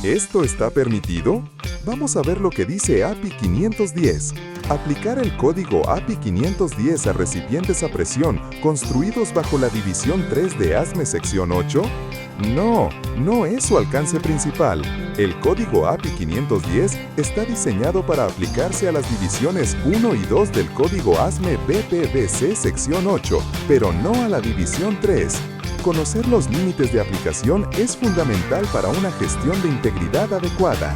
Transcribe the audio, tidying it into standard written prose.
¿Esto está permitido? Vamos a ver lo que dice API 510. Aplicar el código API 510 a recipientes a presión construidos bajo la división 3 de ASME sección 8. No es su alcance principal. El código API 510 está diseñado para aplicarse a las divisiones 1 y 2 del código ASME BPBC sección 8, pero no a la división 3. Conocer los límites de aplicación es fundamental para una gestión de integridad adecuada.